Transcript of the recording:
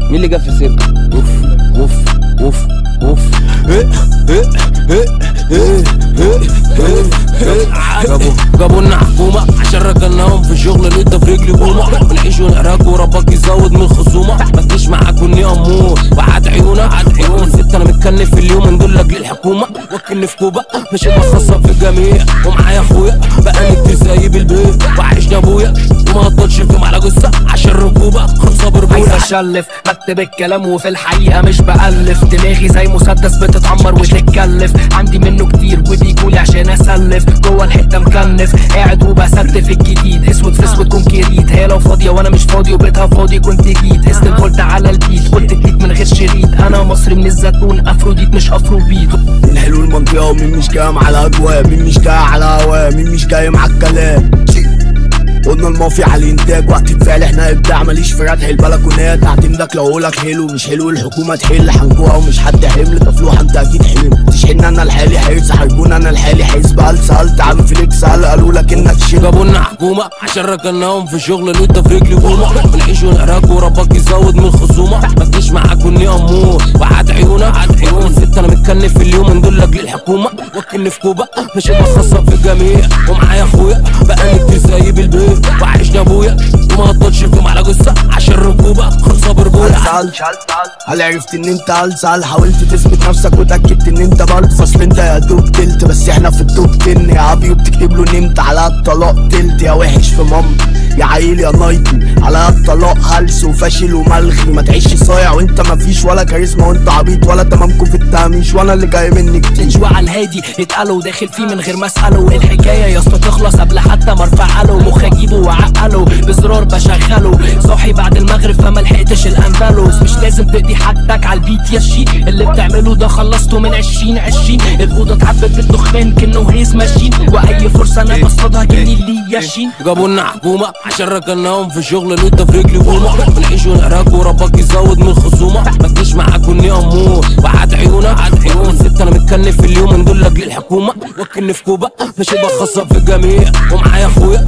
مين اللي جاب في السكة؟ اوف اوف اوف اوف. جابوا لنا حكومة عشان رجلناهم في الشغل اللي انت في رجلي بومة. بنعيش ونعراك وربك يزود من الخصومة. ما تجيش معاك اني امور وعاد عيونك عيون ست. انا متكلف في اليوم ندول لاجل الحكومة. وكلني في كوبا ماشي بخصب في الجميع. ومعايا اخويا بقالي كتير سايب البيت وعيشنا ابويا. وما هطلش فيهم على جثة عشان ركوبة صابر بويا. عايز اشلف بكتب الكلام وفي الحقيقة مش بألف. دماغي زي مسدس بتتعمر وتتكلف. عندي منه كتير وبيجولي عشان اسلف. جوه الحتة مكنف قاعد وبستف الجديد. اسود في اسود كونكريت. هي لو فاضية وانا مش فاضي وبيتها فاضي كنت جيت. استنفولت على البيت قلت جديد من غير شريط. انا مصري من الزيتون افروديت مش افروبيت. من حلو المنطقة ومين مش جاي على اجواء. مين مش جاي على هوا. مين مش جاي مع الكلام. قلنا المافيا على الانتاج وقت الفعل احنا ابداع. ماليش في ردح البلكونات. هعتمدك لو اقولك حلو مش حلو. الحكومه تحل حنكوها ومش حد حمل. تفلوح انت اكيد حلم. تشحن انا الحالي حيرس حرجون انا الحالي حيس. بقى سالت عم فيليكس قالوا لك انك شيل. جابوا لنا حكومه عشان رجلناهم في الشغل اللي انت في رجلي بومه. بنعيش ونعراك وربك يزود من الخصومه. ما تجيش معاك اني امور وعاد عيونك عيون ست. انا متكلف في اليوم ندول لاجل الحكومه. وكلني في كوبا ماشي بخصب في الجميع. ومعايا اخويا بقالي كتير سايب البيت وعيشنا ابويا. وما هطلش فيهم على جثة عشان ركوبة صابر بويا. هل عرفت ان انت هلسال؟ حاولت تثبت نفسك وتأكدت ان انت بلد. فصل انت يا دوب تلت بس احنا في التوب 10 يا عبي. وبتكتب له نمت على الطلاق تلت. يا وحش في مام يا عيل يا نايتي. على الطلاق هلس وفاشل وملغي. ما تعيش صايع وانت مفيش ولا كاريزما. وانت عبيط ولا تمامكم في التهميش. وانا اللي جاي مني كتير. شوي على الهادي اتقلوا داخل فيه من غير ما اساله. الحكايه يا اسطى تخلص قبل حتى ما ارفع له. مخ اجيبه وعقله بزرار بشغله. صاحي بعد المغرب فما لحقتش الاندلس. مش لازم تقضي حاجتك على البيت يا شي. اللي بتعمله ده خلصته من 2020. الاوضه اتعبت بالدخان كأنه هيز ماشين. واي فرصه انا بصطادها كأني اللي ياشين. جابوا لنا حكومه عشان رجلناهم في الشغل اللي انت في رجلي بومه. بنعيش ونعراك وربك يزود من الخصومه. ما تجيش معاك اني امور وعاد عيونك عيون ست. انا متكلف في اليوم ندول لاجل الحكومه. وكلني في كوبا ماشي بخصب في الجميع. ومعايا اخويا